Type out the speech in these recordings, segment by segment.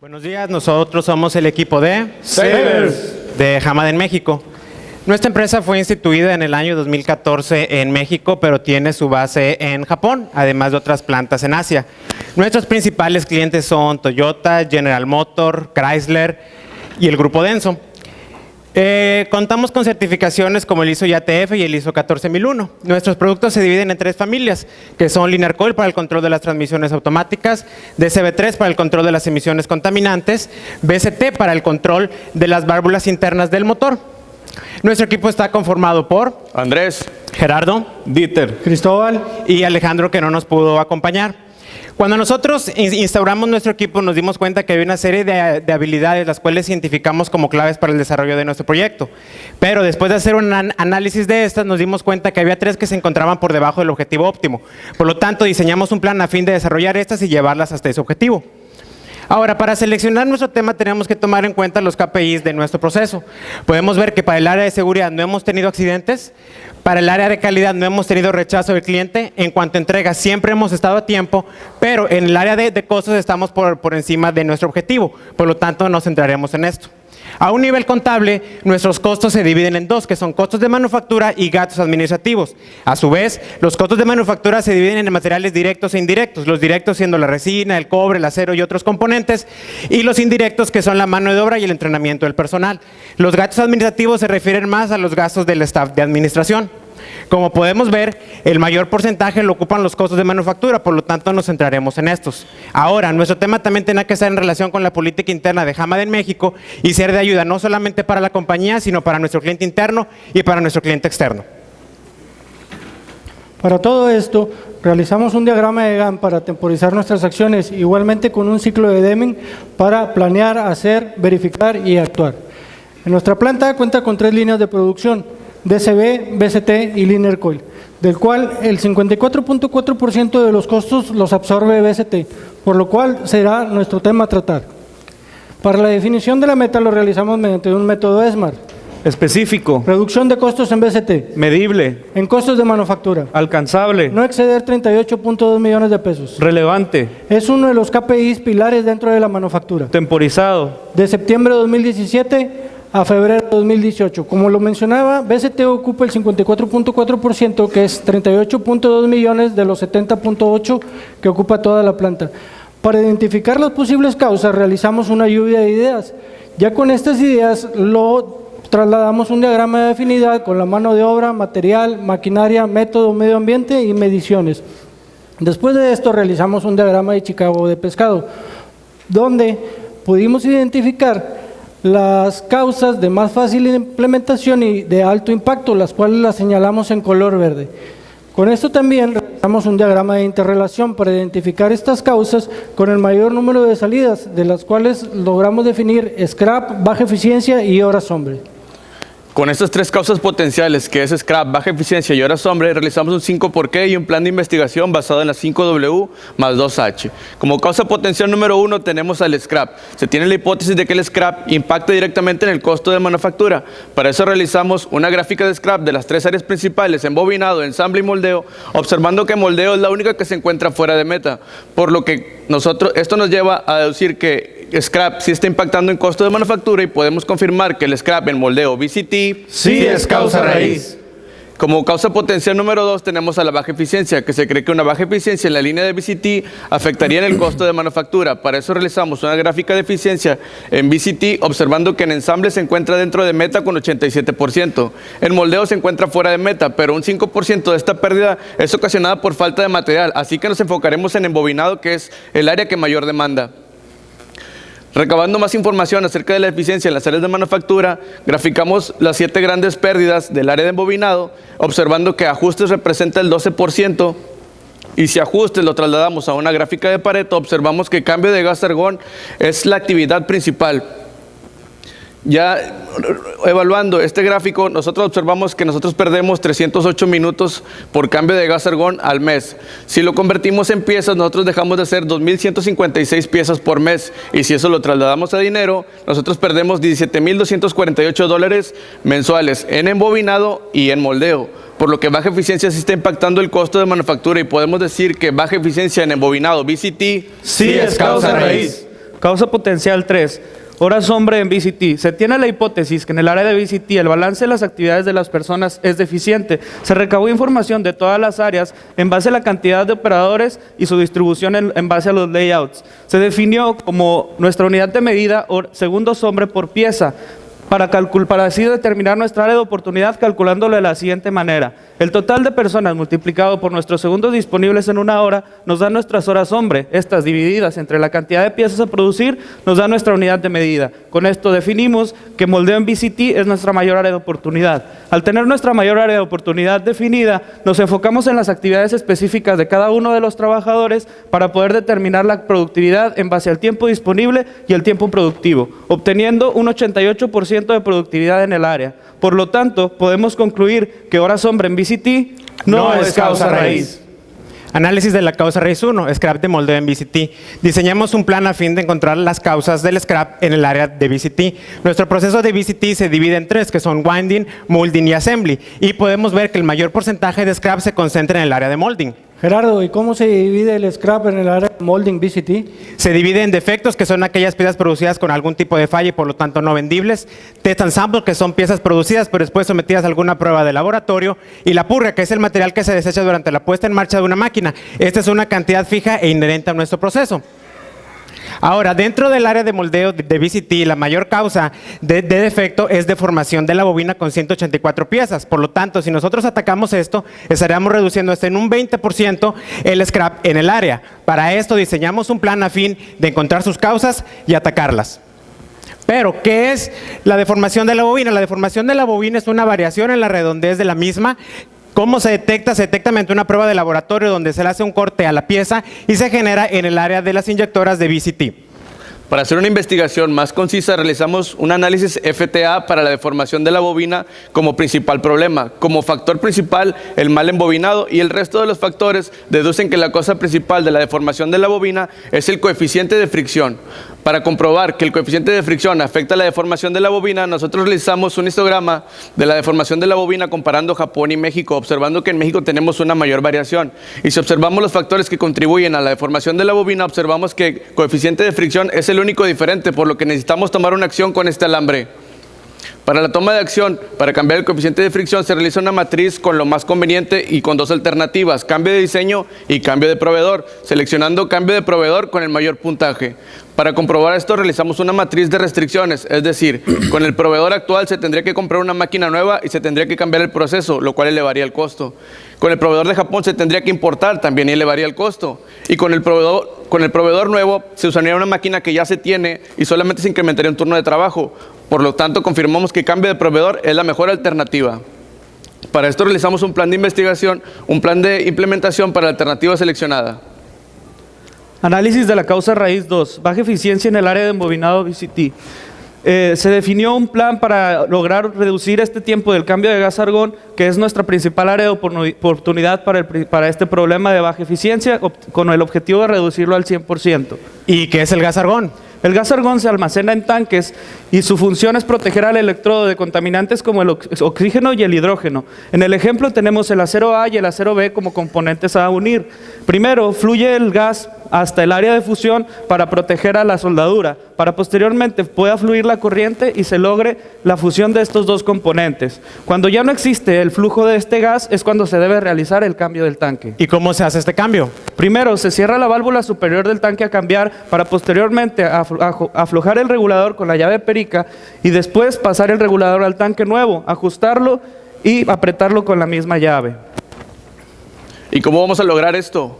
Buenos días, nosotros somos el equipo de Savers de Hamad en México. Nuestra empresa fue instituida en el año 2014 en México, pero tiene su base en Japón, además de otras plantas en Asia. Nuestros principales clientes son Toyota, General Motors, Chrysler y el grupo Denso. Contamos con certificaciones como el ISO IATF y el ISO 14001. Nuestros productos se dividen en tres familias, que son Linear Coil para el control de las transmisiones automáticas, DCB3 para el control de las emisiones contaminantes, BCT para el control de las válvulas internas del motor. Nuestro equipo está conformado por Andrés, Gerardo, Dieter, Cristóbal y Alejandro, que no nos pudo acompañar. Cuando nosotros instauramos nuestro equipo, nos dimos cuenta que había una serie de habilidades las cuales identificamos como claves para el desarrollo de nuestro proyecto. Pero después de hacer un análisis de estas, nos dimos cuenta que había tres que se encontraban por debajo del objetivo óptimo. Por lo tanto, diseñamos un plan a fin de desarrollar estas y llevarlas hasta ese objetivo. Ahora, para seleccionar nuestro tema tenemos que tomar en cuenta los KPIs de nuestro proceso. Podemos ver que para el área de seguridad no hemos tenido accidentes, para el área de calidad no hemos tenido rechazo del cliente, en cuanto a entrega siempre hemos estado a tiempo, pero en el área de costos estamos por encima de nuestro objetivo, por lo tanto nos centraremos en esto. A un nivel contable, nuestros costos se dividen en dos, que son costos de manufactura y gastos administrativos. A su vez, los costos de manufactura se dividen en materiales directos e indirectos, los directos siendo la resina, el cobre, el acero y otros componentes, y los indirectos que son la mano de obra y el entrenamiento del personal. Los gastos administrativos se refieren más a los gastos del staff de administración. Como podemos ver, el mayor porcentaje lo ocupan los costos de manufactura, por lo tanto nos centraremos en estos. Ahora, nuestro tema también tiene que estar en relación con la política interna de Hamad en México y ser de ayuda no solamente para la compañía, sino para nuestro cliente interno y para nuestro cliente externo. Para todo esto, realizamos un diagrama de Gantt para temporizar nuestras acciones, igualmente con un ciclo de Deming para planear, hacer, verificar y actuar. En nuestra planta cuenta con 3 líneas de producción: DCB, BCT y Linear Coil, del cual el 54.4% de los costos los absorbe BCT, por lo cual será nuestro tema a tratar. Para la definición de la meta lo realizamos mediante un método SMART. específico, Reducción de costos en BCT, medible, en costos de manufactura, alcanzable, no exceder 38.2 millones de pesos. relevante, Es uno de los KPIs pilares dentro de la manufactura. temporizado, De septiembre de 2017 a febrero de 2018. Como lo mencionaba, BCT ocupa el 54.4%, que es 38.2 millones de los 70.8 que ocupa toda la planta. Para identificar las posibles causas, realizamos una lluvia de ideas. Ya con estas ideas lo trasladamos un diagrama de afinidad con la mano de obra, material, maquinaria, método, medio ambiente y mediciones. Después de esto realizamos un diagrama de Chicago de pescado, donde pudimos identificar las causas de más fácil implementación y de alto impacto, las cuales las señalamos en color verde. Con esto también realizamos un diagrama de interrelación para identificar estas causas con el mayor número de salidas, de las cuales logramos definir scrap, baja eficiencia y horas hombre. Con estas tres causas potenciales, que es scrap, baja eficiencia y horas hombre, realizamos un 5 por qué y un plan de investigación basado en las 5W más 2H. Como causa potencial número 1 tenemos al scrap. Se tiene la hipótesis de que el scrap impacta directamente en el costo de manufactura. Para eso realizamos una gráfica de scrap de las tres áreas principales, embobinado, ensamble y moldeo, observando que moldeo es la única que se encuentra fuera de meta. Por lo que esto nos lleva a deducir que scrap sí está impactando en costo de manufactura y podemos confirmar que el scrap en moldeo BCT Sí es causa raíz. Como causa potencial número 2 tenemos a la baja eficiencia, que se cree que una baja eficiencia en la línea de BCT afectaría en el costo de manufactura. Para eso realizamos una gráfica de eficiencia en BCT, observando que en ensamble se encuentra dentro de meta con 87%. En moldeo se encuentra fuera de meta, pero un 5% de esta pérdida es ocasionada por falta de material, así que nos enfocaremos en embobinado, que es el área que mayor demanda. Recabando más información acerca de la eficiencia en las áreas de manufactura, graficamos las 7 grandes pérdidas del área de embobinado, observando que ajustes representa el 12%, y si ajustes lo trasladamos a una gráfica de Pareto, observamos que cambio de gas argón es la actividad principal. Ya evaluando este gráfico, nosotros observamos que nosotros perdemos 308 minutos por cambio de gas argón al mes. Si lo convertimos en piezas, nosotros dejamos de hacer 2.156 piezas por mes. Y si eso lo trasladamos a dinero, nosotros perdemos $17,248 mensuales en embobinado y en moldeo. Por lo que baja eficiencia sí está impactando el costo de manufactura y podemos decir que baja eficiencia en embobinado BCT Sí es causa raíz. Causa potencial 3. Horas hombre en VCT. Se tiene la hipótesis que en el área de VCT el balance de las actividades de las personas es deficiente. Se recabó información de todas las áreas en base a la cantidad de operadores y su distribución en base a los layouts. Se definió como nuestra unidad de medida segundos hombre por pieza para así determinar nuestra área de oportunidad calculándolo de la siguiente manera. El total de personas multiplicado por nuestros segundos disponibles en una hora nos da nuestras horas hombre. Estas divididas entre la cantidad de piezas a producir nos da nuestra unidad de medida. Con esto definimos que moldeo en VCT es nuestra mayor área de oportunidad. Al tener nuestra mayor área de oportunidad definida, nos enfocamos en las actividades específicas de cada uno de los trabajadores para poder determinar la productividad en base al tiempo disponible y el tiempo productivo, obteniendo un 88% de productividad en el área. Por lo tanto, podemos concluir que horas hombre en VCT no es causa raíz. Análisis de la causa raíz 1, scrap de moldeo en VCT. Diseñamos un plan a fin de encontrar las causas del scrap en el área de VCT. Nuestro proceso de VCT se divide en 3, que son winding, molding y assembly. Y podemos ver que el mayor porcentaje de scrap se concentra en el área de molding. Gerardo, ¿y cómo se divide el scrap en el área de molding VCT? Se divide en defectos, que son aquellas piezas producidas con algún tipo de falla y por lo tanto no vendibles. Test ensemble, que son piezas producidas pero después sometidas a alguna prueba de laboratorio. Y la purga, que es el material que se desecha durante la puesta en marcha de una máquina. Esta es una cantidad fija e inherente a nuestro proceso. Ahora, dentro del área de moldeo de VCT, la mayor causa de defecto es deformación de la bobina con 184 piezas. Por lo tanto, si nosotros atacamos esto, estaríamos reduciendo hasta en un 20% el scrap en el área. Para esto diseñamos un plan a fin de encontrar sus causas y atacarlas. Pero, ¿qué es la deformación de la bobina? La deformación de la bobina es una variación en la redondez de la misma. ¿Cómo se detecta? Se detecta mediante una prueba de laboratorio donde se le hace un corte a la pieza y se genera en el área de las inyectoras de VCT. Para hacer una investigación más concisa, realizamos un análisis FTA para la deformación de la bobina como principal problema. Como factor principal, el mal embobinado, y el resto de los factores deducen que la causa principal de la deformación de la bobina es el coeficiente de fricción. Para comprobar que el coeficiente de fricción afecta la deformación de la bobina, nosotros realizamos un histograma de la deformación de la bobina comparando Japón y México, observando que en México tenemos una mayor variación. Y si observamos los factores que contribuyen a la deformación de la bobina, observamos que el coeficiente de fricción es el único diferente, por lo que necesitamos tomar una acción con este alambre. Para la toma de acción, para cambiar el coeficiente de fricción, se realiza una matriz con lo más conveniente y con dos alternativas: cambio de diseño y cambio de proveedor, seleccionando cambio de proveedor con el mayor puntaje. Para comprobar esto, realizamos una matriz de restricciones, es decir, con el proveedor actual se tendría que comprar una máquina nueva y se tendría que cambiar el proceso, lo cual elevaría el costo. Con el proveedor de Japón se tendría que importar también y elevaría el costo. Y con el proveedor nuevo se usaría una máquina que ya se tiene y solamente se incrementaría un turno de trabajo. Por lo tanto, confirmamos que cambio de proveedor es la mejor alternativa. Para esto realizamos un plan de investigación, un plan de implementación para la alternativa seleccionada. Análisis de la causa raíz 2, baja eficiencia en el área de embobinado VCT. Se definió un plan para lograr reducir este tiempo del cambio de gas argón, que es nuestra principal área de oportunidad para este problema de baja eficiencia, con el objetivo de reducirlo al 100%. ¿Y qué es el gas argón? El gas argón se almacena en tanques y su función es proteger al electrodo de contaminantes como el oxígeno y el hidrógeno. En el ejemplo tenemos el acero A y el acero B como componentes a unir. Primero, fluye el gas hasta el área de fusión para proteger a la soldadura, para posteriormente pueda fluir la corriente y se logre la fusión de estos dos componentes. Cuando ya no existe el flujo de este gas es cuando se debe realizar el cambio del tanque. ¿Y cómo se hace este cambio? Primero, se cierra la válvula superior del tanque a cambiar para posteriormente aflojar el regulador con la llave perica y después pasar el regulador al tanque nuevo, ajustarlo y apretarlo con la misma llave. ¿Y cómo vamos a lograr esto?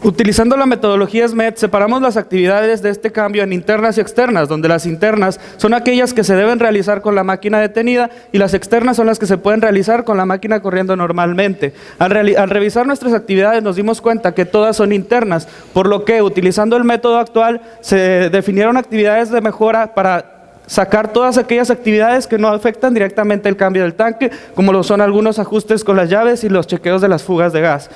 Utilizando la metodología SMED, separamos las actividades de este cambio en internas y externas, donde las internas son aquellas que se deben realizar con la máquina detenida y las externas son las que se pueden realizar con la máquina corriendo normalmente. Al revisar nuestras actividades nos dimos cuenta que todas son internas, por lo que utilizando el método actual se definieron actividades de mejora para sacar todas aquellas actividades que no afectan directamente el cambio del tanque, como lo son algunos ajustes con las llaves y los chequeos de las fugas de gas.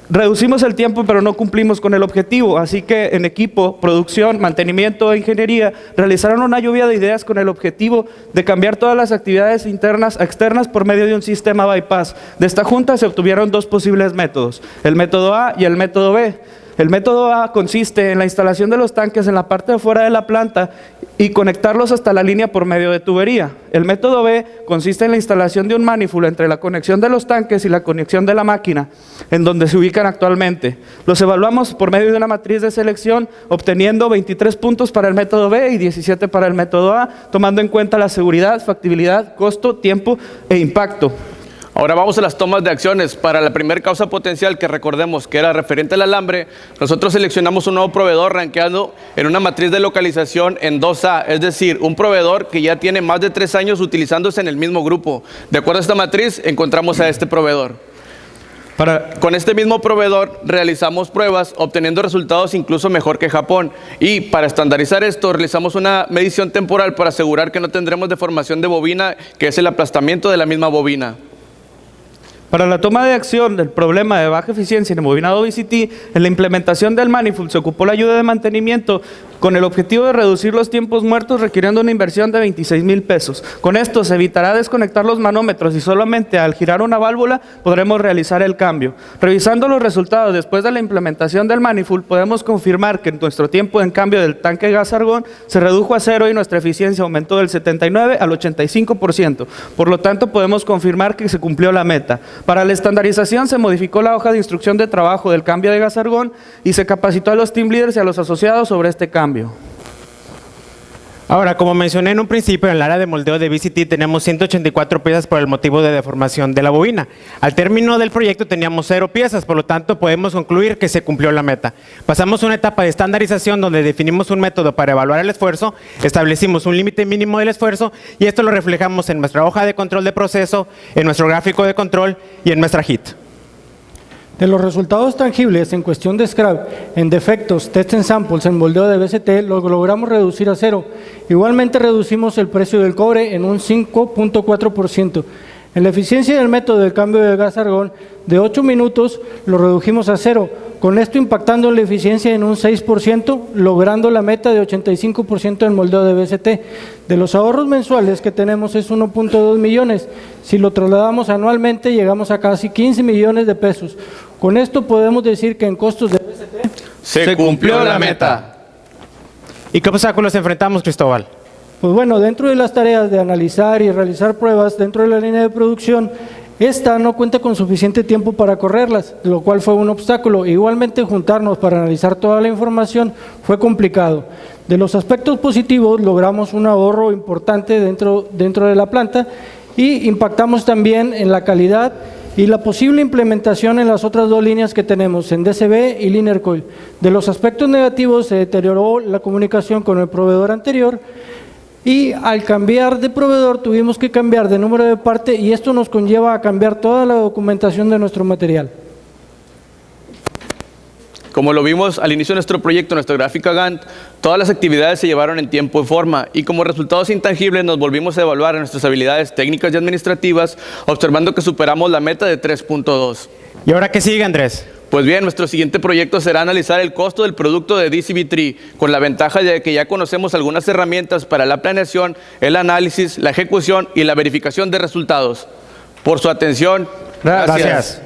Reducimos el tiempo, pero no cumplimos con el objetivo, así que en equipo, producción, mantenimiento e ingeniería realizaron una lluvia de ideas con el objetivo de cambiar todas las actividades internas a externas por medio de un sistema bypass. De esta junta se obtuvieron dos posibles métodos, el método A y el método B. El método A consiste en la instalación de los tanques en la parte de afuera de la planta y conectarlos hasta la línea por medio de tubería. El método B consiste en la instalación de un manifold entre la conexión de los tanques y la conexión de la máquina, en donde se ubican actualmente. Los evaluamos por medio de una matriz de selección, obteniendo 23 puntos para el método B y 17 para el método A, tomando en cuenta la seguridad, factibilidad, costo, tiempo e impacto. Ahora vamos a las tomas de acciones. Para la primera causa potencial, que recordemos que era referente al alambre, nosotros seleccionamos un nuevo proveedor rankeado en una matriz de localización en 2A, es decir, un proveedor que ya tiene más de 3 años utilizándose en el mismo grupo. De acuerdo a esta matriz, encontramos a este proveedor. Con este mismo proveedor realizamos pruebas, obteniendo resultados incluso mejor que Japón. Y para estandarizar esto, realizamos una medición temporal para asegurar que no tendremos deformación de bobina, que es el aplastamiento de la misma bobina. Para la toma de acción del problema de baja eficiencia en el bobinado VCT, en la implementación del manifold se ocupó la ayuda de mantenimiento con el objetivo de reducir los tiempos muertos, requiriendo una inversión de 26,000 pesos. Con esto se evitará desconectar los manómetros y solamente al girar una válvula podremos realizar el cambio. Revisando los resultados después de la implementación del manifold, podemos confirmar que nuestro tiempo en cambio del tanque de gas argón se redujo a 0 y nuestra eficiencia aumentó del 79 al 85%. Por lo tanto, podemos confirmar que se cumplió la meta. Para la estandarización se modificó la hoja de instrucción de trabajo del cambio de gas argón y se capacitó a los team leaders y a los asociados sobre este cambio. Ahora, como mencioné en un principio, en el área de moldeo de VCT tenemos 184 piezas por el motivo de deformación de la bobina. Al término del proyecto teníamos 0 piezas, por lo tanto podemos concluir que se cumplió la meta. Pasamos a una etapa de estandarización donde definimos un método para evaluar el esfuerzo, establecimos un límite mínimo del esfuerzo y esto lo reflejamos en nuestra hoja de control de proceso, en nuestro gráfico de control y en nuestra HIT. De los resultados tangibles en cuestión de scrap, en defectos, test en samples, en moldeo de BCT, lo logramos reducir a 0. Igualmente reducimos el precio del cobre en un 5.4%. En la eficiencia del método del cambio de gas argón, de 8 minutos lo redujimos a 0, con esto impactando en la eficiencia en un 6%, logrando la meta de 85% en moldeo de BCT. De los ahorros mensuales que tenemos es 1.2 millones. Si lo trasladamos anualmente, llegamos a casi 15 millones de pesos. Con esto podemos decir que en costos de BCT Se cumplió la meta. ¿Y qué obstáculos enfrentamos, Cristóbal? Pues bueno, dentro de las tareas de analizar y realizar pruebas dentro de la línea de producción, esta no cuenta con suficiente tiempo para correrlas, lo cual fue un obstáculo. Igualmente, juntarnos para analizar toda la información fue complicado. De los aspectos positivos, logramos un ahorro importante dentro de la planta y impactamos también en la calidad y la posible implementación en las otras 2 líneas que tenemos, en DCB y Linear Coil. De los aspectos negativos, se deterioró la comunicación con el proveedor anterior, y al cambiar de proveedor tuvimos que cambiar de número de parte y esto nos conlleva a cambiar toda la documentación de nuestro material. Como lo vimos al inicio de nuestro proyecto, nuestra gráfica Gantt, todas las actividades se llevaron en tiempo y forma y como resultados intangibles nos volvimos a evaluar nuestras habilidades técnicas y administrativas, observando que superamos la meta de 3.2. ¿Y ahora qué sigue, Andrés? Pues bien, nuestro siguiente proyecto será analizar el costo del producto de DCB3, con la ventaja de que ya conocemos algunas herramientas para la planeación, el análisis, la ejecución y la verificación de resultados. Por su atención, gracias.